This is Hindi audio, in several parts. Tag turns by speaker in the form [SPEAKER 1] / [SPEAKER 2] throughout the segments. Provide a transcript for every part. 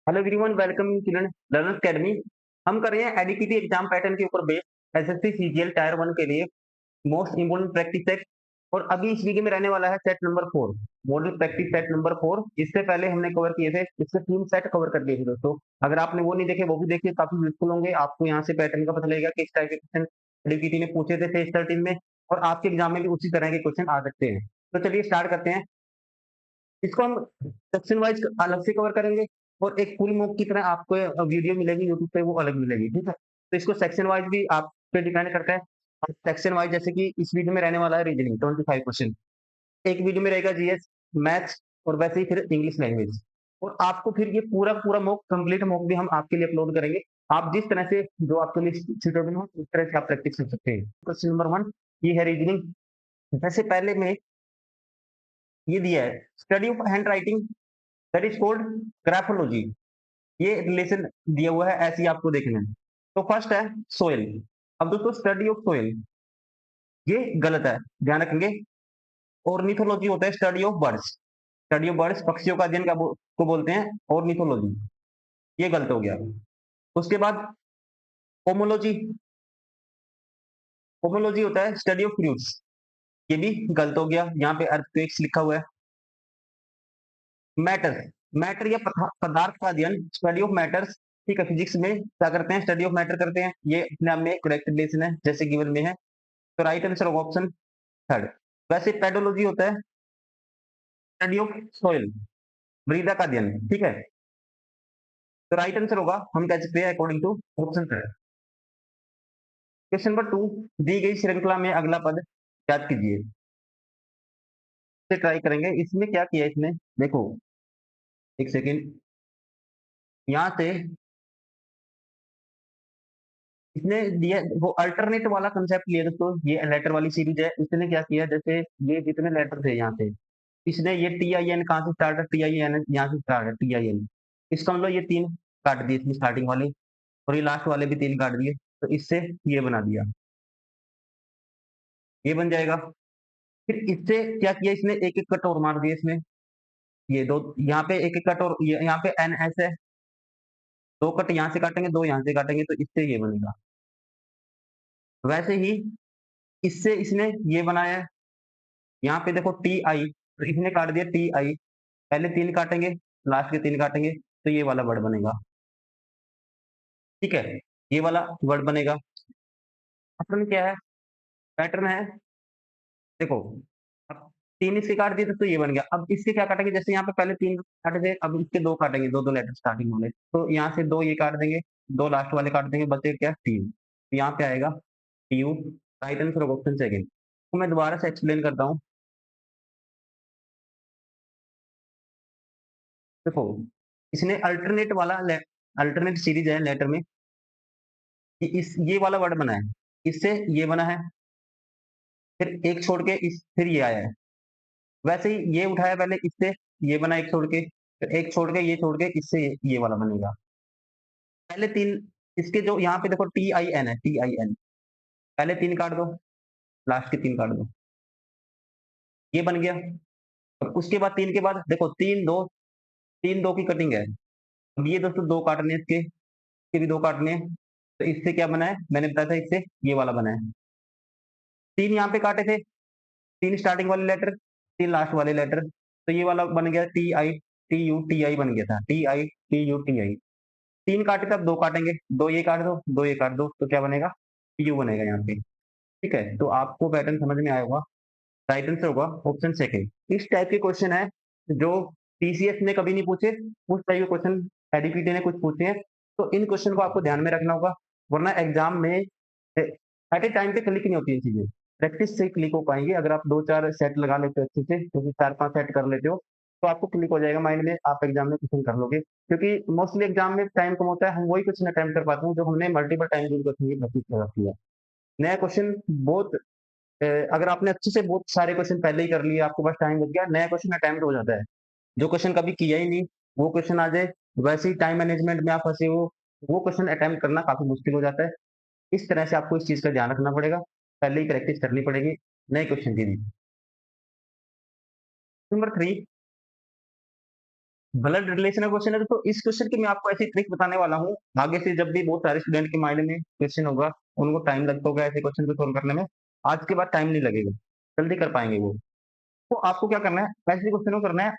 [SPEAKER 1] Hello everyone, welcome in children learners academy. हम कर रहे हैं एडीपीटी एग्जाम पैटर्न के ऊपर बेस्ड एसएससी सीजीएल टायर 1 के लिए मोस्ट इंपोर्टेंट प्रैक्टिस सेट। और अभी इस वीडियो में रहने वाला है set number 4, model practice set number 4। इससे पहले हमने कवर किए थे, इससे 3 सेट कवर कर दिए थे दोस्तों। अगर आपने वो नहीं देखे वो भी देखिए, काफी यूजफुल होंगे। आपको यहाँ से पैटर्न का पता लगेगा किस टाइप के क्वेश्चन एडीपीटी ने पूछे थे फेज 13 में, और आपके एग्जाम में भी उसी तरह के क्वेश्चन आ सकते हैं। तो चलिए स्टार्ट करते हैं। इसको हम सेक्शन वाइज अलग से कवर करेंगे, और एक फुल मूव की तरह आपको वीडियो मिलेगी यूट्यूब पे, वो अलग मिलेगी, ठीक है। तो इसको सेक्शन वाइज भी आप पे डिपेंड करता है। सेक्शन वाइज जैसे कि इस वीडियो में रहने वाला है रीजनिंग 25 क्वेश्चन, एक वीडियो में रहेगा जीएस, मैथ्स, और वैसे ही फिर इंग्लिश लैंग्वेज। और आपको फिर ये पूरा पूरा मॉक कंप्लीट मॉक भी हम आपके लिए अपलोड करेंगे। आप जिस तरह से जो आपके लिए सुटेबल हो उस तरह से आप प्रैक्टिस कर सकते हैं। क्वेश्चन नंबर 1 ये है रीजनिंग। जैसे पहले में ये दिया है, study of hand writing that is called graphology. ये रिलेशन दिया हुआ है, ऐसे ही आपको देखना है। तो फर्स्ट है सोयल। अब दोस्तों स्टडी ऑफ सोयल ये गलत है, ध्यान रखेंगे। ऑर्निथोलॉजी होता है study of birds. Study of birds, पक्षियों का अध्ययन को बोलते हैं ऑर्निथोलॉजी। ये गलत हो गया। उसके बाद पोमोलॉजी। पोमोलॉजी होता है स्टडी ऑफ फ्रूट्स। ये भी गलत हो गया, यहाँ पे अर्थक्वेक्स लिखा हुआ है। मैटर, मैटर या पदार्थ का अध्ययन, स्टडी ऑफ मैटर्स। ठीक है, फिजिक्स में क्या करते हैं, स्टडी ऑफ मैटर करते हैं। ये अपने आप में करेक्ट रिलेशन है जैसे गिवन में है। तो राइट आंसर होगा ऑप्शन थर्ड। वैसे पेडोलॉजी होता है स्टडी ऑफ सॉइल, मृदा का अध्ययन, ठीक है। तो राइट आंसर होगा, हम कह सकते हैं according to option third. Question number 2, दी गई श्रृंखला में अगला पद याद कीजिए। से ट्राई करेंगे। इसमें क्या किया इसने, देखो एक सेकेंड, यहाँ से इसने दिया वो अल्टरनेट वाला कंसेप्ट लिया दोस्तों। ये लेटर वाली सीरीज है। इसने क्या किया, जैसे ये जितने लेटर थे यहाँ पे, इसने ये टी आई एन कहाँ से स्टार्ट है, टी आई एन यहाँ से स्टार्ट है, टी आई एन। इसका मतलब ये 3 काट दिए इसमें स्टार्टिंग वाले, और ये लास्ट वाले भी 3 काट दिए। तो इससे ये बना दिया, ये बन जाएगा। फिर इससे क्या किया इसने, एक एक कट और मार दिया इसमें। ये दो यहाँ पे एक एक कट, और ये यहाँ पे एन एस है, 2 कट यहाँ से काटेंगे, 2 यहाँ से काटेंगे, तो इससे ये बनेगा। वैसे ही इससे इसने ये बनाया है, यहाँ पे देखो टी आई, तो इसने काट दिया टी आई। पहले 3 काटेंगे, लास्ट के 3 काटेंगे, तो ये वाला वर्ड बनेगा, ठीक है। ये वाला वर्ड बनेगा। पैटर्न क्या है, पैटर्न है, देखो अब 3 इसके काट दिए थे तो ये बन गया। अब इसके क्या काटेंगे, जैसे यहाँ पे पहले 3 काटे थे, अब इसके 2 काटेंगे, 2 लेटर स्टार्टिंग वाले। तो यहाँ से 2 ये काट देंगे, 2 लास्ट वाले काट देंगे, बचे क्या, टी। तो यहाँ पे आएगा T U. Right answer of option second. तो मैं दोबारा से एक्सप्लेन करता हूँ। देखो इसने अल्टरनेट वाला अल्टरनेट सीरीज है लेटर में, कि इस ये वाला वर्ड बना है, इससे ये बना है, फिर एक छोड़ के इस फिर ये आया है। वैसे ही ये उठाया पहले इससे, ये बना एक छोड़ के, फिर एक छोड़ के ये छोड़ के, इससे ये वाला बनेगा। पहले 3 इसके, जो यहाँ पे देखो टी आई एन है, टी आई एन, पहले 3 काट दो, लास्ट के 3 काट दो, ये बन गया। और उसके बाद 3 के बाद देखो 3 2 की कटिंग है। अब ये दोस्तों 2 काटने हैं, इसके भी 2 काटने हैं। तो इससे क्या बना है, मैंने बताया था, इससे ये वाला बना है। 3 यहाँ पे काटे थे, 3 स्टार्टिंग वाले लेटर, 3 लास्ट वाले लेटर, तो ये वाला बन गया T I T U T I बन गया था, T I T U T I. 3 काटे थे, अब 2 काटेंगे, 2 ये काट दो, 2 ये काट दो, तो क्या बनेगा, यू बनेगा यहाँ पे, ठीक है। तो आपको पैटर्न समझ में आया होगा। राइट आंसर होगा ऑप्शन सेकंड। इस टाइप के क्वेश्चन है जो टीसीएस ने कभी नहीं पूछे, उस टाइप के क्वेश्चन एडीपीटी ने कुछ पूछे हैं। तो इन क्वेश्चन को आपको ध्यान में रखना होगा, वरना एग्जाम में एट ए टाइम पे क्लिक नहीं होती है चीजें। प्रैक्टिस से क्लिक हो पाएंगे, अगर आप 2 4 सेट लगा लेते हो अच्छे से, क्योंकि 4 5 सेट कर लेते हो, तो आपको क्लिक हो जाएगा माइंड में, आप एग्जाम में क्वेश्चन कर लोगे। क्योंकि मोस्टली एग्जाम में टाइम कम होता है, हम वही क्वेश्चन अटेम्प्ट कर पाते हैं जो हमने मल्टीपल टाइम यूज क्वेश्चन की प्रैक्टिस कर रखी है। नया क्वेश्चन बहुत अगर आपने अच्छे से बहुत सारे क्वेश्चन पहले ही कर लिए, आपके पास टाइम बच गया, नया क्वेश्चन अटेम्प्ट हो जाता है। जो क्वेश्चन कभी किया ही नहीं, वो क्वेश्चन आ जाए, वैसे ही टाइम मैनेजमेंट में आप फंसे हो, वो क्वेश्चन अटेम्प्ट करना काफी मुश्किल हो जाता है। इस तरह से आपको इस चीज का ध्यान रखना पड़ेगा, पहले ही प्रैक्टिस करनी पड़ेगी नए क्वेश्चन की भी। नंबर 3, ब्लड रिलेशन का क्वेश्चन है तो इस क्वेश्चन की मैं आपको ऐसी ट्रिक बताने वाला हूँ, आगे से जब भी बहुत सारे स्टूडेंट के माइंड में क्वेश्चन होगा, उनको टाइम लगता होगा ऐसे क्वेश्चन को सोल्व करने में, आज के बाद टाइम नहीं लगेगा, जल्दी कर पाएँगे वो। तो आपको क्या करना है, ऐसे क्वेश्चन को करना है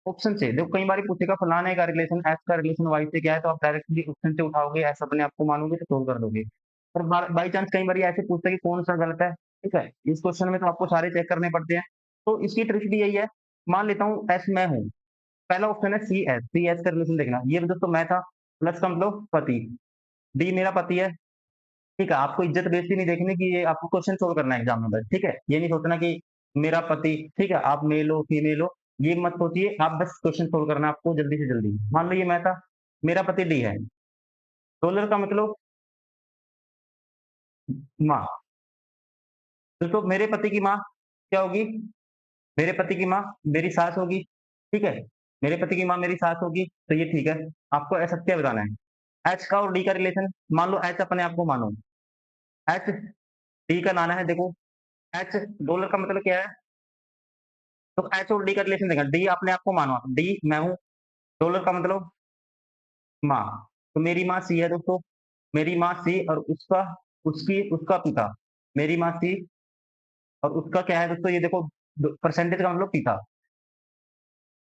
[SPEAKER 1] ऑप्शन से। देखो कई बार पूछेगा फलाने का रिलेशन एक्स का रिलेशन वाई से क्या है, तो आप डायरेक्टली ऑप्शन से उठाओगे, ऐसा अपने आप को मानोगे तो सोल्व कर दोगे। पर बाई चांस कई बार ऐसे पूछता है कि कौन सा गलत है, ठीक है? इस क्वेश्चन में तो आपको सारे चेक करने पड़ते हैं। तो इसकी ट्रिक भी यही है, मान लेता हूँ एस मैं हूँ, पहला ऑप्शन है सीएस, सीएस का रिलेशन देखना, ये दोस्तों मैं था, प्लस का मतलब पति, डी मेरा पति है, ठीक है? आपको इज्जत बेइज्जती नहीं देखनी कि ये आपको क्वेश्चन सोल्व करना है एग्जाम में बस, ठीक है? ये नहीं सोचना कि मेरा पति, ठीक है? आप मेल हो, फीमेल हो, ये मत सोचिए, आप बस क्वेश्चन सोल्व करना है आपको जल्दी से जल्दी। मान लो ये मैं था, मेरा पति डी है, डॉलर का मतलब माँ, दोस्तों मेरे पति की माँ क्या होगी? मेरे पति की माँ मेरी सास होगी, ठीक है? मेरे पति की माँ मेरी सास होगी, तो ये ठीक है। आपको असत्य बताना है। एच का और डी का रिलेशन, मान लो एच अपने आप को मानो, एच डी का नाना है, देखो एच डॉलर का मतलब क्या है? तो एच और डी का रिलेशन देखा, डी अपने आप को मानो, डी मैं हूँ, डॉलर का मतलब माँ, तो मेरी माँ सी है दोस्तों, मेरी माँ सी और उसका उसकी उसका पिता, मेरी माँ सी और उसका क्या है दोस्तों, ये देखो परसेंटेज का मतलब पिता,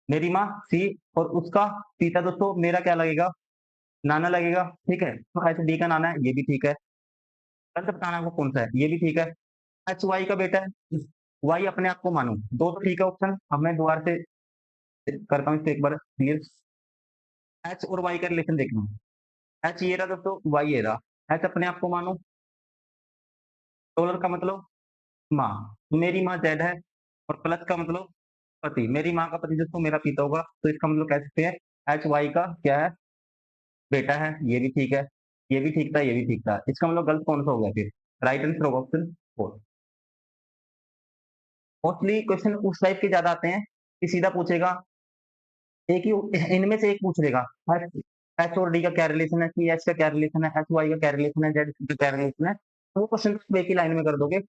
[SPEAKER 1] मेरी माँ सी और उसका पिता दोस्तों मेरा क्या लगेगा? नाना लगेगा, ठीक है? तो एच डी का नाना है, ये भी ठीक है। गलत बताना आपको कौन सा है, ये भी ठीक है। एच वाई का बेटा है, वाई अपने आप को मानो, दो तो ठीक है ऑप्शन। अब मैं दोबारा से करता हूँ इसको एक बार क्लियर। एच और वाई का रिलेशन देखना, एच ये रहा दोस्तों, वाई ये रहा। एच अपने आप को मानो, डॉलर का मतलब माँ, मेरी माँ जेड है, और प्लस का मतलब पति, मेरी माँ का पति दोस्तों मेरा पिता होगा, तो इसका मतलब कह सकते हैं एच वाई का क्या है? बेटा है, ये भी ठीक है। ये भी ठीक था, ये भी ठीक था। इसका मतलब गलत कौन सा हो गया फिर? राइट आंसर होगा ऑप्शन 4। मोस्टली क्वेश्चन उस टाइप के ज्यादा आते हैं कि सीधा पूछेगा, एक ही इनमें से एक पूछ लेगा, एच एच और डी का क्या रिलेशन है, सी एच का क्या रिलेशन है, एच वाई का क्या रिलेशन है, जेड का क्या रिलेशन है, तो वो क्वेश्चन एक ही लाइन में कर दोगे।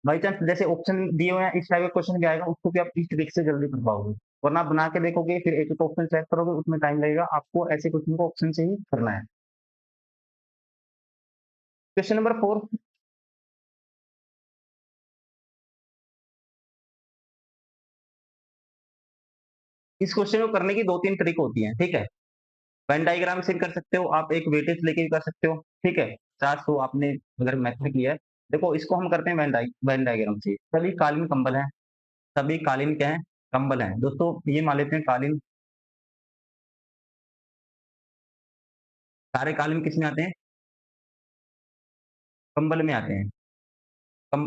[SPEAKER 1] बाई चांस जैसे ऑप्शन दिए हुए हैं इस टाइप का क्वेश्चन भी आएगा, उसको भी आप इस ट्रिक से जल्दी कर पाओगे, वरना आप बना के देखोगे फिर एक एक ऑप्शन सेलेक्ट करोगे, उसमें टाइम लगेगा। आपको ऐसे क्वेश्चन को ऑप्शन से ही करना है। क्वेश्चन नंबर 4, इस क्वेश्चन को करने की दो तीन ट्रिक होती है, ठीक है? वेन डायग्राम से कर सकते हो, आप एक वेटेज लेके भी कर सकते हो, ठीक है? 400 आपने अगर मेथड किया है, देखो इसको हम करते हैं वेन डायग्राम से। सभी कालीन कंबल हैं, सभी कालीन क्या है? कंबल हैं। दोस्तों ये मान लेते हैं कालीन, सारे कालीन किस में आते हैं? कंबल में आते हैं।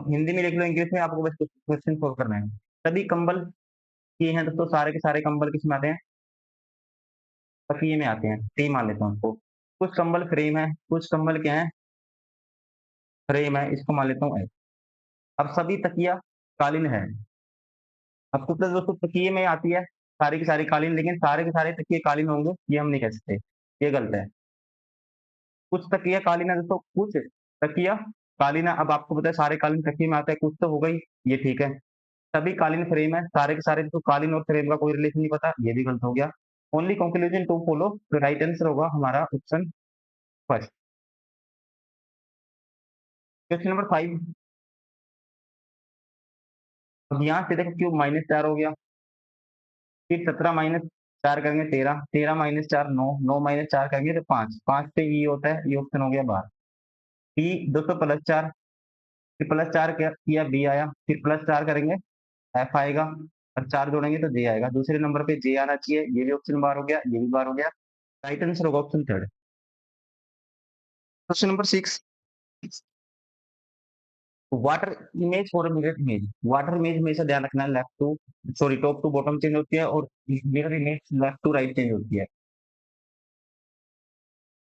[SPEAKER 1] हिंदी में लिख लो, इंग्लिश में आपको बस क्वेश्चन सोल्व करना है। सभी कंबल ये हैं दोस्तों, सारे के सारे कंबल किस में आते हैं? तकिए में आते हैं, टी मान लेता हूँ उसको। कुछ कंबल फ्रेम है, कुछ कंबल क्या है? फ्रेम है, इसको मान लेता हूँ एच। अब सभी तकिया कालीन है। अब तो दोस्तों तकिए में आती है सारी की सारी कालीन, लेकिन सारे के सारे तकिए कालीन होंगे ये हम नहीं कह सकते, ये गलत है। कुछ तकिया कालीन है दोस्तों, कुछ तकिया कालीन है। अब आपको पता है सारे कालीन तकिए में आते हैं, कुछ तो हो गई, ये ठीक है। सभी कालीन फ्रेम है, सारे के सारे तो कालीन और फ्रेम का कोई रिलेशन नहीं पता, ये भी गलत हो गया। ओनली कंक्लूजन टू फॉलो, तो राइट आंसर होगा हमारा ऑप्शन फर्स्ट। क्वेश्चन नंबर 5, अब यहाँ से देखो क्यूब -4 हो गया, फिर 17 -4 करेंगे 13, 13 -4 9, 9 -4 करेंगे तो 5, 5 पे ई होता है, ये ऑप्शन हो गया बाहर। पी 200 +4, फिर +4 किया बी आया, फिर +4 करेंगे एफ आएगा, और 4 जोड़ेंगे तो जे आएगा। दूसरे नंबर पे जे आना चाहिए, ये भी ऑप्शन बाहर हो गया, ये भी बाहर हो गया। राइट आंसर होगा option third. Question number 6, water image और मिरर इमेज। वाटर इमेज हमेशा ध्यान रखना है, left to sorry top to bottom change होती है, और mirror image left to right change होती है।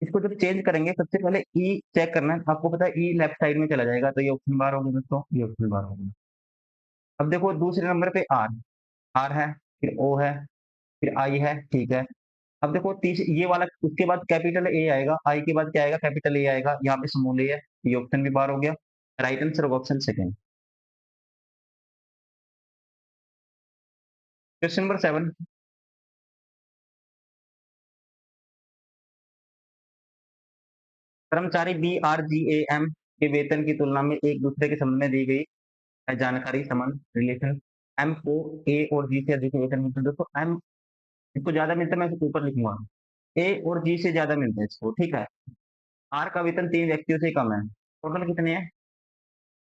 [SPEAKER 1] इसको जब चेंज करेंगे सबसे पहले ई चेक करना है, आपको पता है ई लेफ्ट साइड में चला जाएगा, तो ये ऑप्शन बार होगा दोस्तों, ये ऑप्शन बार होगा। अब देखो दूसरे नंबर पे आर, आर है, फिर ओ है, फिर आई है, ठीक है। अब देखो ये वाला, उसके बाद कैपिटल ए आएगा, आई के बाद क्या आएगा? कैपिटल ए आएगा, यहाँ पे स्मॉल ए है, ये ऑप्शन भी बार हो गया। राइट आंसर होगा ऑप्शन सेकंड। क्वेश्चन नंबर 7, कर्मचारी B R G A M के वेतन की तुलना में एक दूसरे के संबंध में दी गई जानकारी संबंध रिलेशन एम को ए और जी से अधिक वेतन मिलता है। दोस्तों एम इसको ज्यादा मिलता है, मैं इसको ऊपर लिखूंगा, ए और जी से ज्यादा मिलता है इसको, ठीक है। आर का वेतन 3 व्यक्तियों से कम है। टोटल कितने हैं?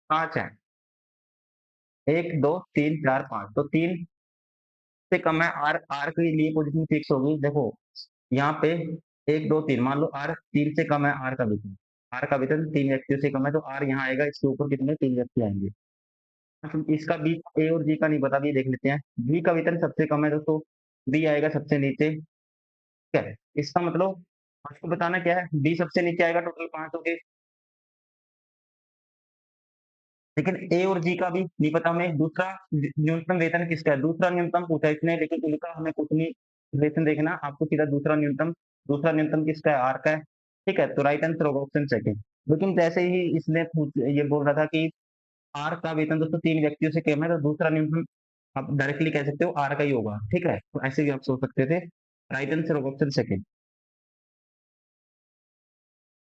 [SPEAKER 1] 5 है। 1 2 3 4 5, तो 3 से कम है। आर आर के लिए पोजीशन फिक्स होगी। देखो यहाँ पे 1 2 3, मान लो आर 3 से कम है। आर का वेतन 3 व्यक्तियों से कम है, तो आर यहाँ आएगा, इसके ऊपर कितने 3 व्यक्ति आएंगे। इसका बी ए और जी का नहीं पता, बी देख लेते हैं। बी का वेतन सबसे कम है दोस्तों, बी आएगा सबसे नीचे, ठीक है। इसका मतलब आपको बताना क्या है, बी सबसे नीचे आएगा, टोटल 5 हो गए। लेकिन ए और जी का भी नहीं पता हमें। दूसरा न्यूनतम वेतन किसका है, दूसरा न्यूनतम पूछा इसने, लेकिन इनका हमें कुछ नहीं रिलेशन देखना, आपको सीधा दूसरा न्यूनतम किसका है, आर का है, ठीक है। तो राइट आंसर होगा ऑप्शन सेकंड। लेकिन जैसे ही इसने ये बोल रहा था कि आर का वेतन दोस्तों 3 व्यक्तियों से कम है, तो दूसरा न्यूनतम आप डायरेक्टली कह सकते हो आर का ही होगा, ठीक है। तो ऐसे भी आप सोच सकते थे। राइट आंसर होगा option second.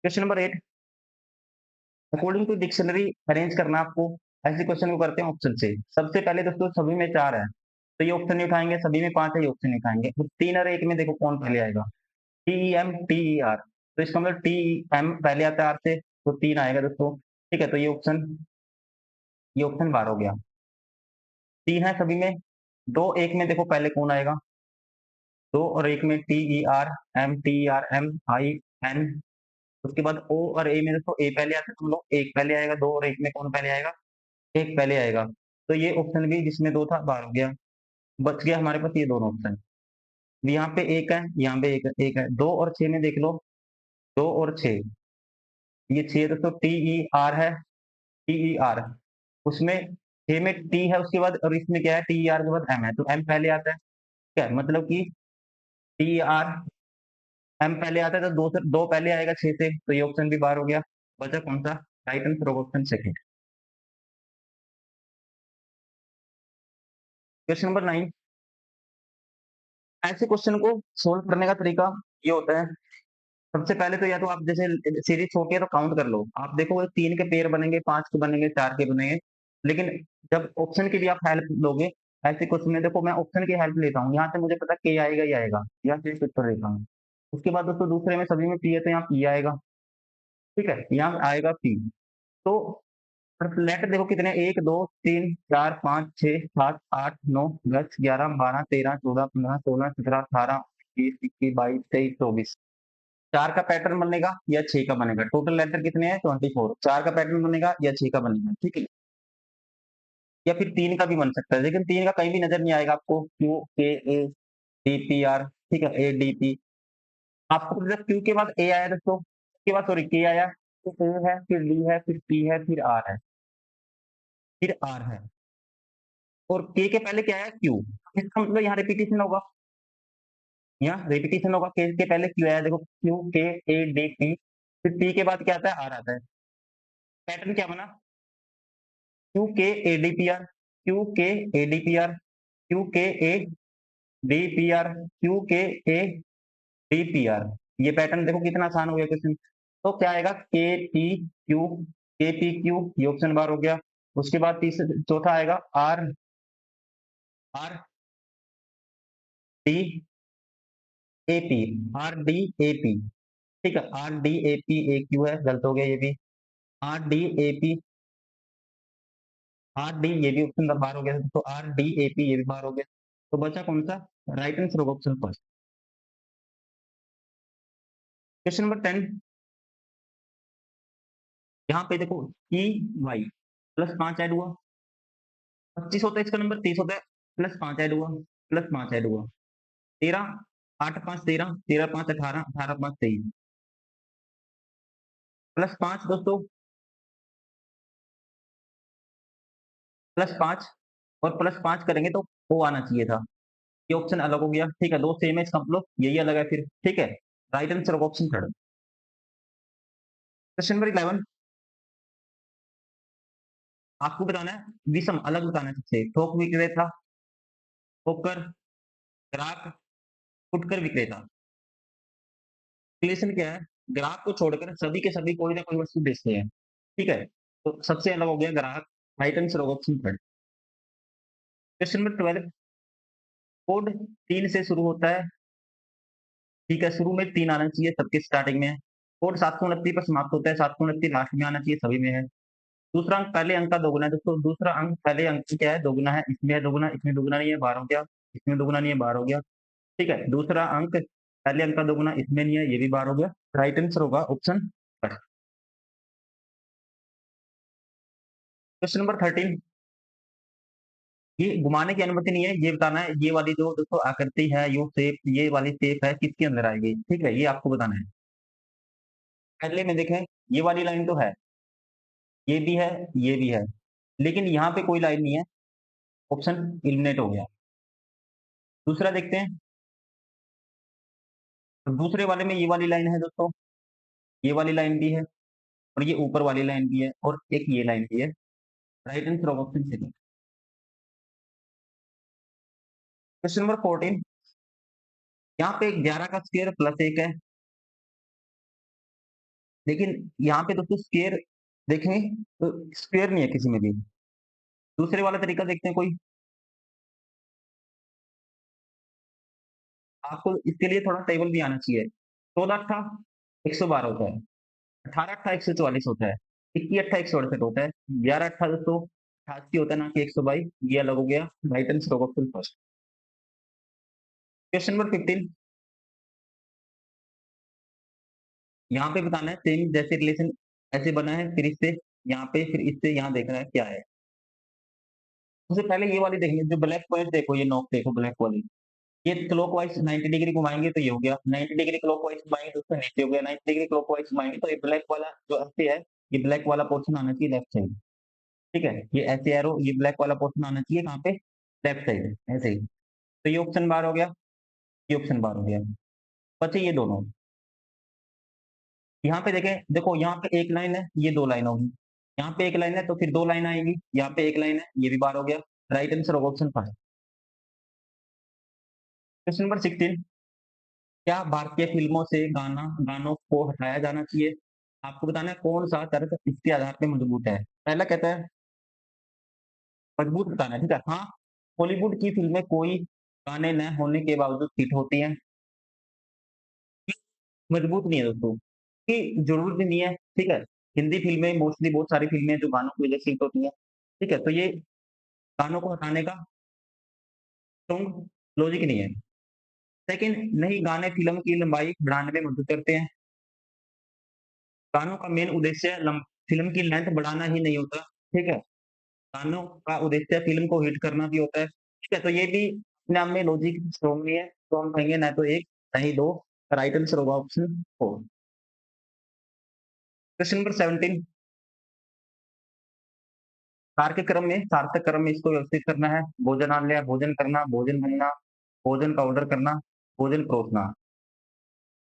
[SPEAKER 1] Question number 8, according to dictionary arrange करना आपको। ऐसे क्वेश्चन को करते हैं ऑप्शन से। सबसे पहले दोस्तों सभी में 4 है, तो ये ऑप्शन नहीं उठाएंगे। सभी में 5 है, ये ऑप्शन नहीं उठाएंगे। तो 3 और 1 में देखो कौन पहले आएगा, T E M T E R, तो इसका मतलब टी एम पहले आता है आर से, तो 3 आएगा दोस्तों, ठीक है। तो ये ऑप्शन बार हो गया। 3 है सभी में। 2 1 में देखो पहले कौन आएगा, 2 और 1 में T E R M I N. उसके बाद ओ और ए में देखो ए पहले आता है, तो हम लोग 1 पहले आएगा। 2 और 1 में कौन पहले आएगा, 1 पहले आएगा। तो ये ऑप्शन भी जिसमें 2 था बाहर हो गया। बच गया हमारे पास ये दोनों ऑप्शन। यहाँ पे 1 है, यहाँ पे 1 है। 2 और 6 में देख लो, 2 और 6, ये 6 दोस्तों टी ई आर है, टी ई आर। उसमें 6 में टी है, उसके बाद और इसमें क्या है, टी ई आर के बाद एम है, तो एम पहले आता है, क्या है मतलब कि टी आर एम पहले आता है, तो 2 पहले आएगा 6 से, तो ये ऑप्शन भी बाहर हो गया। बचा कौन सा, right answer option second. Question number 9, ऐसे क्वेश्चन को सोल्व करने का तरीका ये होता है। सबसे पहले तो या तो आप जैसे सीरीज छोटी है तो काउंट कर लो, आप देखो 3 के पेयर बनेंगे, 5 के बनेंगे, 4 के बनेंगे। लेकिन जब ऑप्शन की भी आप हेल्प लोगे, ऐसे क्वेश्चन में देखो मैं ऑप्शन की हेल्प लेता हूँ, यहाँ से मुझे पता के आएगा ही आएगा, या फिर पेपर लेता हूँ। उसके बाद दोस्तों दूसरे में सभी में पी है, तो यहाँ पी आएगा, ठीक है, यहाँ आएगा पी। तो लेटर देखो कितने, 1 2 3 4 5 6 7 8 9 10 11 12 13 14 15 16 17 18 20 21 22 23 24। 4 का पैटर्न बनेगा या 6 का बनेगा, टोटल लेटर कितने हैं 24। 4 का पैटर्न बनेगा या 6 का बनेगा, ठीक है। या फिर 3 का भी बन सकता है, लेकिन 3 का कहीं भी नजर नहीं आएगा आपको, Q K A D P are, ठीक है, ए डी पी। आपको जब क्यू के बाद ए आया दोस्तों, उसके बाद सॉरी के आया, फिर ए है, फिर डी है, फिर पी है, फिर आर है, फिर आर है। और के पहले क्या है, क्यू। इसका मतलब यहाँ रिपीटेशन होगा, यहाँ रिपीटेशन होगा। के पहले क्यू आया, देखो Q K A D P, फिर पी के बाद क्या आता है, आर आता है। पैटर्न क्या बना, Q K A D P R, Q K A D P R, Q K A D P R, Q K A D P R. ये पैटर्न देखो कितना आसान हो गया क्वेश्चन। तो क्या आएगा, K P Q, K P Q, ये ऑप्शन बार हो गया। उसके बाद तीसरा चौथा आएगा R, R D A P, R D A P, ठीक है। R D A P A Q है, गलत हो गया ये भी। R D A P, R D, ये भी ऑप्शन बाहर हो गया, तो आर डी ए पी ये भी बाहर हो गया। तो बचा कौन सा, राइट आंसर होगा ऑप्शन फर्स्ट। क्वेश्चन नंबर 10, यहाँ पे देखो ई वाई प्लस 5 ऐड हुआ, 25 होता है इसका नंबर, 30 होता है, प्लस 5 ऐड हुआ, प्लस 5 ऐड हुआ, 13, 8 5 13, 13 5 18, 18 5 23, प्लस 5 दोस्तों, प्लस 5 और प्लस 5 करेंगे तो वो आना चाहिए था। ये ऑप्शन अलग हो गया, ठीक है। 2 सेम है, इसका मतलब यही अलग है फिर, ठीक है। राइट आंसर होगा ऑप्शन थर्ड। क्वेश्चन नंबर 11, आपको बताना है विषम अलग बताना है सबसे। थोक विक्रेता, ठोकर, ग्राहक, फुटकर विक्रेता। रिलेशन क्या है, ग्राहक को छोड़कर सभी के सभी कोई ना कोई वस्तु बेचते हैं, ठीक है? तो सबसे अलग हो गया ग्राहक, राइट आंसर होगा option third. Question number 12 code 3 से शुरू होता है, ठीक है? शुरू में 3 आना चाहिए, सबके स्टार्टिंग में है। कोड 729 पर समाप्त होता है, 729 लास्ट में आना चाहिए, सभी में है। दूसरा अंक पहले अंक का दोगुना है दोस्तों, दूसरा अंक पहले अंक की क्या है? दोगुना है, इसमें है दोगुना, इसमें दोगुना नहीं है, 12 हो गया, इसमें दोगुना नहीं है, 12 हो गया, ठीक है? दूसरा अंक पहले अंक का दोगुना इसमें नहीं है, ये भी 12 हो गया। राइट आंसर होगा ऑप्शन ब। क्वेश्चन नंबर 13 ये घुमाने की अनुमति नहीं है, ये बताना है ये वाली जो दोस्तों आकृति है, यो शेप, ये वाली शेप है किसके अंदर आएगी, ठीक है? ये आपको बताना है। पहले में देखें, ये वाली लाइन तो है, ये भी है, ये भी है, लेकिन यहाँ पे कोई लाइन नहीं है, ऑप्शन एलिमिनेट हो गया। दूसरा देखते हैं, तो दूसरे वाले में ये वाली लाइन है दोस्तों, ये वाली लाइन भी है, और ये ऊपर वाली लाइन भी है, और एक ये लाइन भी है। Right answer of option second. Question number 14 यहाँ पे 11 का स्क्वायर प्लस 1 है, लेकिन यहाँ पे दोस्तों स्क्वायर देखें तो स्क्वायर नहीं है किसी में भी। दूसरे वाला तरीका देखते हैं कोई, आपको इसके लिए थोड़ा टेबल भी आना चाहिए। 16 अट्ठा 112 होता है, 18 अट्ठा 144 होता है, 21 अट्ठा 168 होता है, 11 अट्ठा दोस्तों 88 होता है ना कि 122, ये अलग हो गया। Right answer of option first. Question number 15 यहाँ पे बताना है सेम जैसे रिलेशन ऐसे बना है, फिर इससे यहाँ पे, फिर इससे यहाँ देखना है क्या है। सबसे पहले ये वाली देखनी है, जो ब्लैक पॉइंट देखो, ये नोक देखो ब्लैक वाली, ये क्लॉकवाइज 90 डिग्री घुमाएंगे तो ये हो गया, 90 डिग्री क्लॉकवाइज घुमाएंगे तो उसका नीचे हो गया, 90 डिग्री क्लॉकवाइज घुमाएंगे तो ये ब्लैक वाला जो ऐसे है, ये ब्लैक वाला पोर्शन आना चाहिए लेफ्ट साइड, ठीक है? ये ऐसे एरो, ये ब्लैक वाला पोर्शन आना चाहिए कहाँ पे? लेफ्ट साइड, ऐसे ही। तो ये ऑप्शन बार हो गया, ये ऑप्शन बार हो गया, बचे ये दोनों। यहाँ पे देखें, देखो यहाँ पे एक लाइन है, ये दो लाइन होगी, यहाँ पे एक लाइन है तो फिर दो लाइन आएंगी, यहाँ पे एक लाइन है, ये भी बार हो गया। राइट आंसर होगा ऑप्शन 5। क्वेश्चन नंबर 16 क्या भारतीय फिल्मों से गानों को हटाया जाना चाहिए? आपको बताना है कौन सा तर्क इसके आधार पे मजबूत है। पहला कहता है मजबूत बताना है, ठीक है? हाँ, बॉलीवुड की फिल्में कोई गाने न होने के बावजूद हिट होती हैं, मजबूत नहीं है दोस्तों, कि जरूरत ही नहीं है, ठीक है? हिंदी फिल्में मोस्टली बहुत सारी फिल्में जो गानों की वजह से हिट होती है, ठीक है? तो ये गानों को हटाने का स्ट्रॉन्ग लॉजिक नहीं है। सेकंड, नहीं गाने फिल्म की लंबाई बढ़ाने में मदद करते हैं, गानों का मेन उद्देश्य फिल्म की लेंथ बढ़ाना ही नहीं होता, ठीक है? गानों का उद्देश्य फिल्म को हिट करना भी होता है, ठीक है? तो ये भी अपने आप में लॉजिक स्ट्रॉन्ग नहीं है, तो हम कहेंगे ना तो एक, ना ही दो। राइट आंसर होगा ऑप्शन 4। क्वेश्चन नंबर 17 तार्किक क्रम में, सार्थक क्रम में इसको व्यवस्थित करना है। भोजनालय, भोजन करना, भोजन बनना, भोजन का ऑर्डर करना, भोजन परोसना।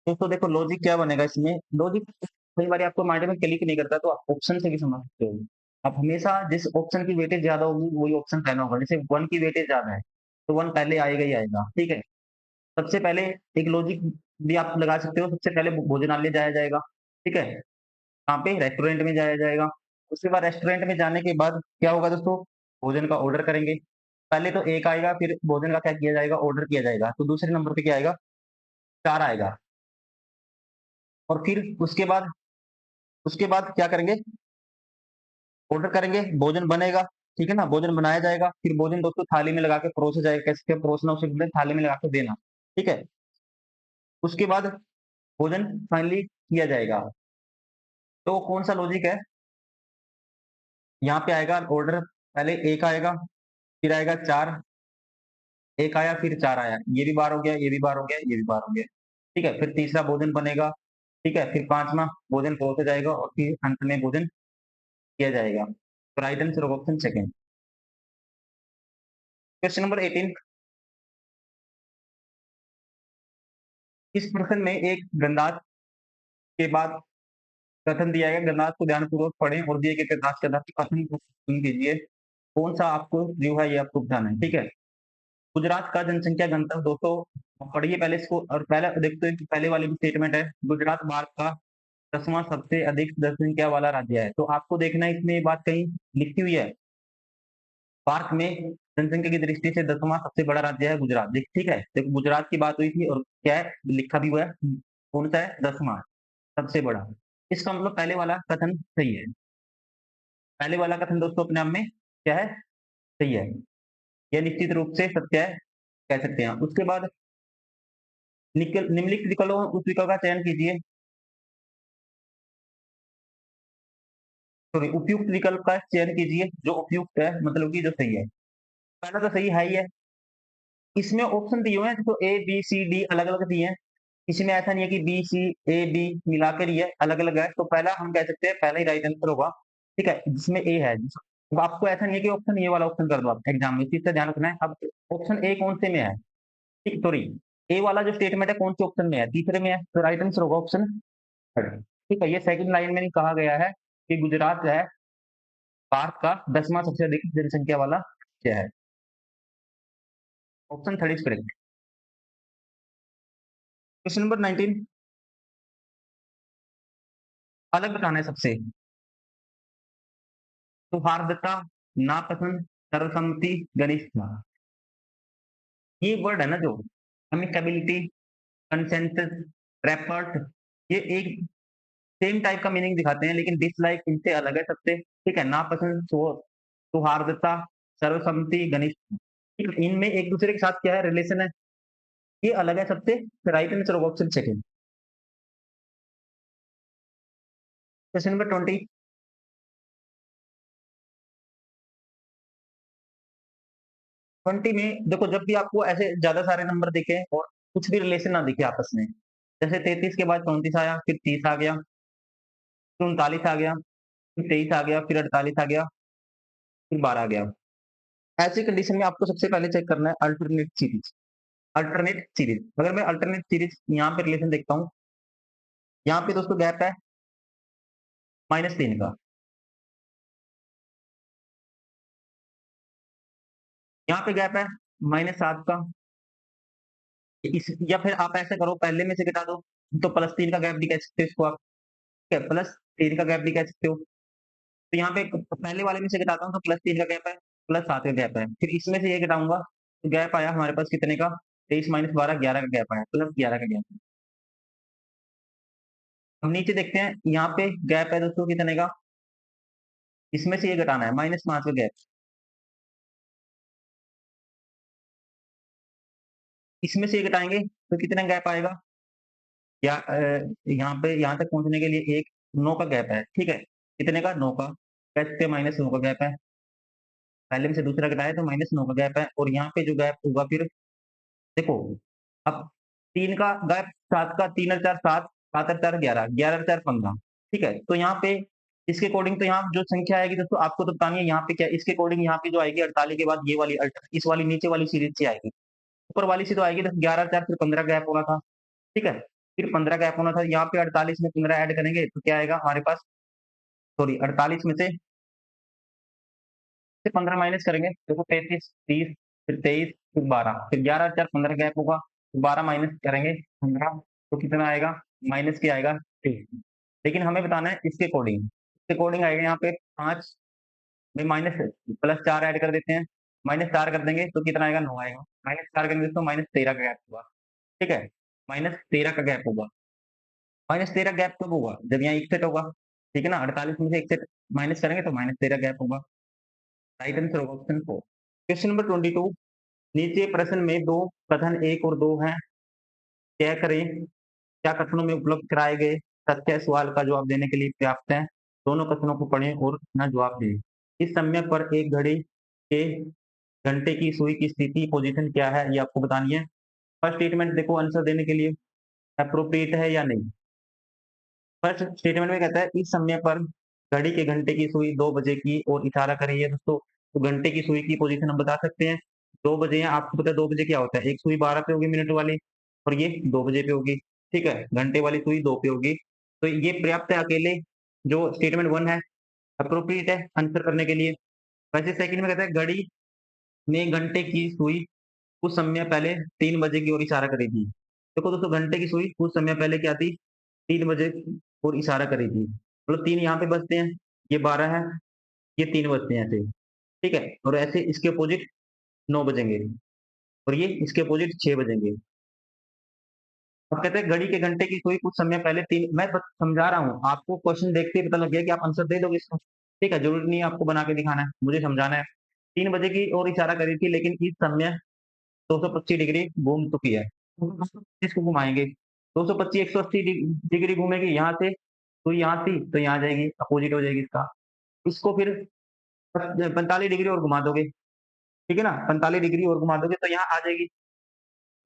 [SPEAKER 1] तो देखो लॉजिक क्या बनेगा इसमें, लॉजिक कई बार आपको माइंड में क्लिक नहीं करता तो आप ऑप्शन से भी समझ सकते हो। आप हमेशा जिस ऑप्शन की वेटेज ज्यादा होगी वही ऑप्शन पहला होगा, जैसे 1 की वेटेज ज्यादा है तो 1 पहले आएगा ही आएगा, ठीक है? सबसे पहले एक लॉजिक भी आप लगा सकते हो, सबसे पहले भोजनालय जाया जाएगा, ठीक है? कहाँ पे? रेस्टोरेंट में जाया जाएगा। उसके बाद रेस्टोरेंट में जाने के बाद क्या होगा दोस्तों? भोजन का ऑर्डर करेंगे। पहले तो 1 आएगा, फिर भोजन का क्या किया जाएगा? ऑर्डर किया जाएगा। तो दूसरे नंबर पे क्या आएगा? 4 आएगा। और फिर उसके बाद क्या करेंगे? ऑर्डर करेंगे, भोजन बनेगा, ठीक है ना? भोजन बनाया जाएगा, फिर भोजन दोस्तों थाली में लगा के परोसा जाएगा। कैसे परोसना उसे बोलते हैं? थाली में लगा के देना, ठीक है? उसके बाद भोजन फाइनली किया जाएगा। तो कौन सा लॉजिक है? यहाँ पे आएगा ऑर्डर, पहले 1 आएगा, फिर आएगा 4, 1 आया फिर 4 आया, ये भी बार हो गया, ये भी बार हो गया, ये भी बार हो गया, ठीक है? फिर तीसरा भोजन बनेगा, ठीक है? फिर 5वां भोजन परोसा जाएगा और फिर अंत में भोजन किया जाएगा। तो right answer of option second. Question number 18 इस प्रश्न में एक गंधात के बाद कथन दिया गया, गंधात को ध्यानपूर्वक पढ़ें और दिए गए गंधात के आधार पर कथन को सुन कीजिए। कौन सा आपको जो है ये आपको बताना है, ठीक है? गुजरात का जनसंख्या घनत्व 200, पढ़िए पहले इसको, और पहले देखते हैं कि पहले वाली भी स्टेटमेंट है, गुजरात भारत का 10वां सबसे अधिक जनसंख्या वाला राज्य है। तो आपको देखना है इसमें ये बात कहीं लिखी हुई है। भारत में जनसंख्या की दृष्टि से 10वां सबसे बड़ा राज्य है गुजरात। ठीक है, देखो गुजरात की बात हुई थी और क्या है लिखा भी हुआ है, कौन सा है 10वां सबसे बड़ा। इसका मतलब पहले वाला कथन सही है। पहले वाला कथन दोस्तों अपने आप में क्या है, सही है। यह निश्चित रूप से सत्य है कह सकते हैं। उसके बाद निम्नलिखित विकल्पों उस विकल्प का चयन कीजिए, सॉरी उपयुक्त विकल्प का चयन कीजिए जो उपयुक्त है, मतलब कि जो सही है। पहला तो सही है ही है। इसमें ऑप्शन दिए हुए हैं तो ए बी सी डी अलग अलग दिए हैं। इसमें ऐसा नहीं है कि बी सी ए बी मिलाकर ही है, अलग अलग है। तो पहला हम कह सकते हैं पहला ही राइट आंसर होगा। ठीक है, जिसमें ए है। तो आपको ऐसा नहीं है कि ऑप्शन ये वाला ऑप्शन कर दो आप एग्जाम में, इस चीज का ध्यान रखना है। अब ऑप्शन ए कौन से में है, ठीक सॉरी, ए वाला जो स्टेटमेंट है कौन से ऑप्शन में है, तीसरे में है। तो राइट आंसर होगा ऑप्शन थर्ड। ठीक है, ये सेकंड लाइन में नहीं कहा गया है कि गुजरात है भारत का 10वां सबसे अधिक जनसंख्या वाला राज्य है। Option third is correct. Question number 19, अलग बताना है सबसे। सौहार्दता, नापसंद, सर्वसम्मति, घनिष्ठता, ये वर्ड है ना जो अमिकेबिलिटी, कंसेंसस, रेपर्ट, ये एक सेम टाइप का मीनिंग दिखाते हैं लेकिन डिसलाइक इनसे अलग है सबसे। ठीक है, नापसंद, सौहार्दता, सर्वसम्मति, घनिष्ठ, ठीक है, इनमें एक दूसरे के साथ क्या है रिलेशन है, ये अलग है सबसे। राइट आंसर होगा ऑप्शन सेकंड। क्वेश्चन नंबर 20, 20 में देखो जब भी आपको ऐसे ज्यादा सारे नंबर दिखे और कुछ भी रिलेशन ना दिखे आपस में, जैसे 33 के बाद 34 आया, फिर 30 आ गया, फिर 39 आ गया, फिर 23 आ गया, फिर 48 आ गया, फिर 12 आ गया, ऐसी कंडीशन में आपको सबसे पहले चेक करना है अल्टरनेट सीरीज। अल्टरनेट सीरीज, अगर मैं अल्टरनेट सीरीज यहाँ पे रिलेशन देखता हूँ, यहाँ पे दोस्तों गैप है -3 का, यहाँ पे गैप है -7 का। इस या फिर आप ऐसा करो पहले में से घटा दो, तो +3 का गैप भी कह सकते हो इसको आप। ठीक है, +3 का गैप भी कह सकते हो। तो यहाँ पे पहले वाले में से घटाता हूँ तो +3 का गैप है, +7 का गैप है, फिर इसमें से ये घटाऊंगा तो गैप आया हमारे पास कितने का, 23 - 12 11 का गैप आया, +11 का गैप। हम नीचे देखते हैं, यहाँ पे गैप है दोस्तों कितने का, इसमें से ये घटाना है -5 का गैप, इसमें से ये घटाएंगे तो कितना गैप आएगा, या यहाँ पे यहाँ तक पहुंचने के लिए एक 9 का गैप है। ठीक है, कितने का, 9 का, कह सकते हैं -9 का गैप है। पहले में से दूसरा घटाया तो -9 का गैप है, और यहाँ पे जो गैप होगा फिर देखो, अब 3 का गैप, 7 का, 3 और 4 7, 7 और 4 11, 11 और 4 15। ठीक है, तो यहाँ पे इसके अकॉर्डिंग तो यहाँ जो संख्या आएगी दोस्तों आपको तो बतानी है, यहाँ पे क्या इसके अकॉर्डिंग यहाँ पे जो आएगी 48 के बाद ये वाली इस वाली नीचे वाली सीरीज से आएगी। ऊपर वाली से तो आएगी, तो 11 और 4 फिर 15 गैप होना था। ठीक है, फिर 15 गैप होना था, यहाँ पे 48 में 15 ऐड करेंगे तो क्या आएगा हमारे पास, सॉरी 48 में से 15 माइनस करेंगे देखो, 33 30, फिर 23, फिर 12, फिर 11 4 15 गैप होगा, तो 12 माइनस करेंगे 15, तो कितना आएगा, माइनस क्या आएगा 3। लेकिन हमें बताना है इसके अकॉर्डिंग, इसके अकॉर्डिंग आएगा यहाँ पे 5 में माइनस +4 ऐड कर देते हैं, -4 कर देंगे तो कितना आएगा, 9 आएगा, -4 करेंगे तो -13 का गैप होगा। ठीक है, -13 का गैप होगा। -13 गैप कब होगा, जब यहाँ 61 होगा। ठीक है ना, 48 में से 61 माइनस करेंगे तो -13 गैप होगा। राइट आंसर होगा ऑप्शन 4। क्वेश्चन नंबर 22, नीचे प्रश्न में 2 कथन 1 और 2 हैं, तय करें क्या कथनों में उपलब्ध कराए गए तथ्य सवाल का जवाब देने के लिए पर्याप्त हैं। दोनों कथनों को पढ़ें और अपना जवाब दें। इस समय पर एक घड़ी के घंटे की सुई की स्थिति पोजीशन क्या है, ये आपको बतानी है। फर्स्ट स्टेटमेंट देखो आंसर देने के लिए अप्रोप्रिएट है या नहीं। फर्स्ट स्टेटमेंट में कहता है इस समय पर घड़ी के घंटे की सुई 2 बजे की ओर इशारा कर रही है दोस्तों। तो घंटे की सुई की पोजीशन हम बता सकते हैं, 2 बजे है, आपको पता है 2 बजे क्या होता है, एक सुई 12 पे होगी मिनट वाली और ये 2 बजे पे होगी। ठीक है, घंटे वाली सुई 2 पे होगी, तो ये पर्याप्त है अकेले, जो स्टेटमेंट 1 है अप्रोप्रिएट है आंसर करने के लिए। वैसे सेकंड में कहता है घड़ी में घंटे की सुई कुछ समय पहले 3 बजे की ओर इशारा कर रही थी। देखो दोस्तों घंटे की सुई कुछ समय पहले क्या थी, 3 बजे और इशारा करी थी। मतलब 3 यहाँ पे बचते हैं, ये 12 है, ये 3 बचते हैं ऐसे, ठीक है? और ऐसे इसके अपोज़िट 9 बजेंगे और ये इसके अपोज़िट 6 बजेंगे। अब कहते हैं घड़ी के घंटे की सुई कुछ समय पहले 3 मैं बस समझा रहा हूँ, आपको क्वेश्चन देखते ही पता लग गया कि आप आंसर दे दोगे इसका, ठीक है? ज़रूरी नहीं है आपको बना के दिखाना है, मुझे समझाना है। 3 बजे की ओर इशारा करी थी लेकिन इस समय 225 डिग्री घूम चुकी है। तो 225 को घुमाएँगे, 225 180 डिग्री घूमेगी यहाँ से, तो यहाँ थी, तो यहाँ जाएगी, अपोज़िट हो जाएगी इसका। इसको फिर 45 डिग्री और घुमा दोगे, ठीक है ना? 45 डिग्री और घुमा दोगे तो यहाँ आ जाएगी।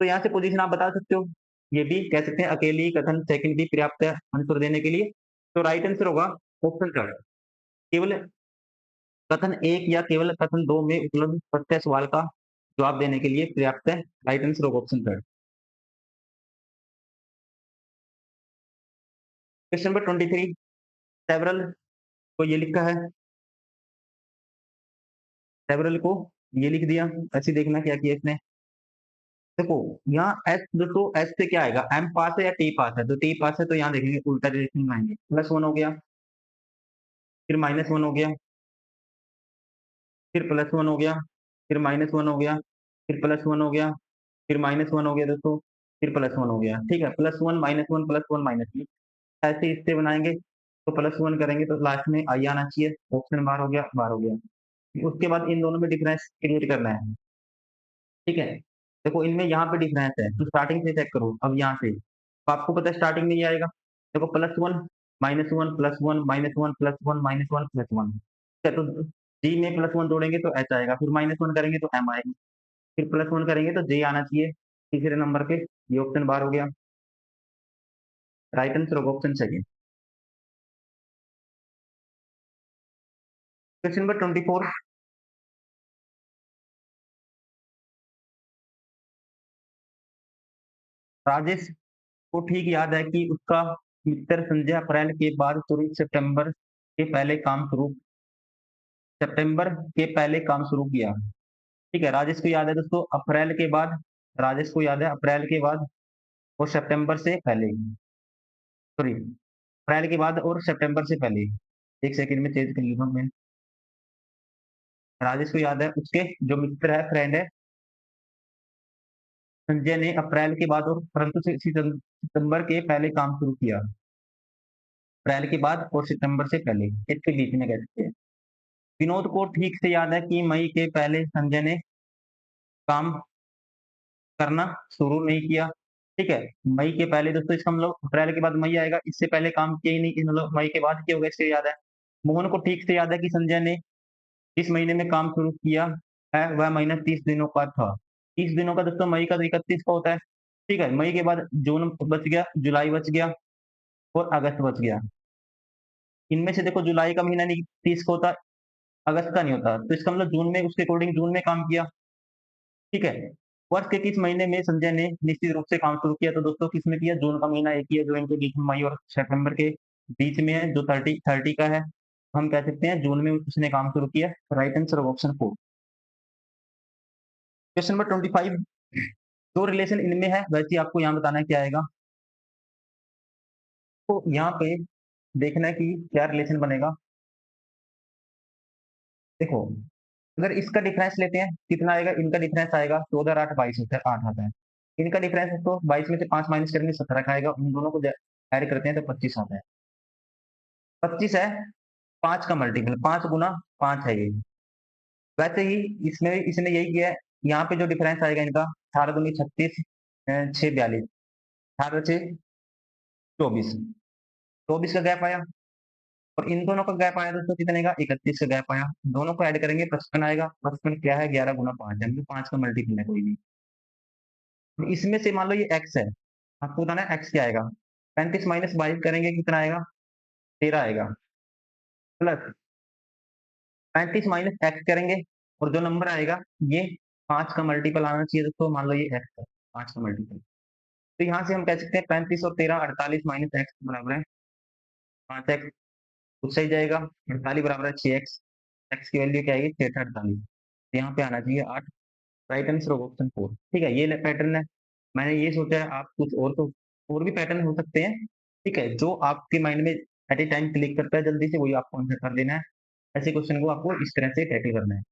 [SPEAKER 1] तो यहाँ से पोज़ीशन आप बता सकते हो। ये भी कह सकते हैं अकेली कथन सेकंड भी पर्याप्त है आंसर देने के लिए। तो राइट आंसर होगा ऑप्शन थर्ड। केवल कथन 1 या केवल कथन 2 में उपलब्ध प्रत्यय सवाल का जवाब देने के लिए पर्याप्त है। राइट आंसर होगा option third. Question number 23 several को ये लिखा है, सेवरल को ये लिख दिया। ऐसे देखना क्या किया इसने। देखो यहाँ एस दोस्तों एस से क्या आएगा? एम पास है या टी पास है? तो टी पास है तो यहाँ देखेंगे उल्टा डायरेक्शन में आएंगे। +1 हो गया, फिर -1 हो गया, फिर +1 हो गया, फिर -1 हो गया, फिर +1 हो गया, फिर -1 हो गया दोस्तों, फिर +1 हो गया। ठीक है? +1 -1 +1 -1 ऐसे इससे बनाएँगे, तो +1 करेंगे तो लास्ट में आई आना चाहिए। ऑप्शन बार हो गया, बार हो गया। उसके बाद इन दोनों में डिफरेंस क्रिएट करना है। ठीक है? देखो इनमें यहाँ पे डिफरेंस है, तो स्टार्टिंग से चेक करो अब यहाँ से। तो आपको पता है स्टार्टिंग में ये आएगा। देखो +1 -1 +1 -1 +1 -1 +1 ठीक है? तो जी में +1 जोड़ेंगे तो एच आएगा, फिर -1 करेंगे तो एम आएगी, फिर +1 करेंगे तो जे आना चाहिए तीसरे नंबर पे। ये ऑप्शन बार हो गया। राइट आंसर होगा option second. Question number 24 Rajesh को ठीक याद है कि उसका मित्र संजय अप्रैल के बाद शुरू सितंबर के पहले काम शुरू किया। ठीक है, राजेश को याद है दोस्तों अप्रैल के बाद, राजेश को याद है अप्रैल के बाद और सितंबर से पहले, सॉरी अप्रैल के बाद और सितंबर से पहले। एक सेकंड में तेज कर लेता हूँ मैं। राजेश को याद है उसके जो मित्र है, फ्रेंड है, संजय ने अप्रैल के बाद और परंतु सितंबर के पहले काम शुरू किया। अप्रैल के बाद और सितंबर से पहले, इसके बीच में कह सकते हैं। विनोद को ठीक से याद है कि मई के पहले संजय ने काम करना शुरू नहीं किया। ठीक है? मई के पहले दोस्तों इसका मतलब अप्रैल के बाद मई आएगा, इससे पहले काम किया ही नहीं, मतलब मई के बाद किया होगा इससे याद है। मोहन को ठीक से याद है कि संजय ने जिस महीने में काम शुरू किया है वह महीना 30 दिनों का था। 30 दिनों का दोस्तों मई का तो 31 का होता है। ठीक है? मई के बाद जून बच गया, जुलाई बच गया और अगस्त बच गया। इनमें से देखो जुलाई का महीना नहीं 30 का होता, अगस्त का नहीं होता। तो इसका मतलब जून में उसके अकॉर्डिंग जून में काम किया। ठीक है? वर्ष के किस महीने में संजय ने निश्चित रूप से काम शुरू किया? तो दोस्तों किसमें किया? जून का महीना एक ही है जो इनके बीच में मई और सितंबर के बीच में है, जो 30 का है। हम कह सकते हैं जून में उसने काम शुरू किया। Right answer of option 4। Question number 25 जो रिलेशन इनमें है वैसे ही आपको यहाँ बताना है क्या आएगा। तो यहाँ पे देखना है कि क्या रिलेशन बनेगा। देखो अगर इसका डिफरेंस लेते हैं कितना आएगा? इनका डिफरेंस आएगा 14 और 8 22 होता है, 8 आता है। इनका डिफरेंस तो 22 में से 5 माइनस करेंगे 17 आएगा, उन दोनों को ऐड करते हैं तो 25 आता है। 25 है 5 का मल्टीपल, 5 गुना 5 है ये। वैसे ही इसमें इसने यही किया है। यहाँ पे जो डिफरेंस आएगा इनका 18 दूनी 36 6 42, 18 से 24, 24 का गैप आया और इन दोनों का गैप आया दोस्तों कितने का? 31 का गैप आया। दोनों को ऐड करेंगे 55 आएगा। 55 क्या है? 11 गुना 5 है, 5 का मल्टीपल है कोई भी। तो इसमें से मान लो ये x है, आपको बताना है x क्या आएगा। 35 माइनस 22 करेंगे कितना आएगा? 13 आएगा। प्लस 35 माइनस x करेंगे और जो नंबर आएगा ये 5 का मल्टीपल आना चाहिए दोस्तों। मान लो ये x है, 5 का मल्टीपल। तो यहाँ से हम कह सकते हैं 35 और 13 48 माइनस x बराबर है 5x। उससे ही जाएगा 48 बराबर है 6x। x की वैल्यू क्या आएगी? 6 48। तो यहाँ पे आना चाहिए 8। राइट आंसर होगा ऑप्शन 4। ठीक है? ये पैटर्न है। मैंने ये सोचा है आप कुछ और तो और भी पैटर्न हो सकते हैं, ठीक है? जो आपके माइंड में एट ए टाइम क्लिक करता है जल्दी से वही आपको आंसर कर देना है। ऐसे क्वेश्चन को आपको इस तरह से टैकल करना है।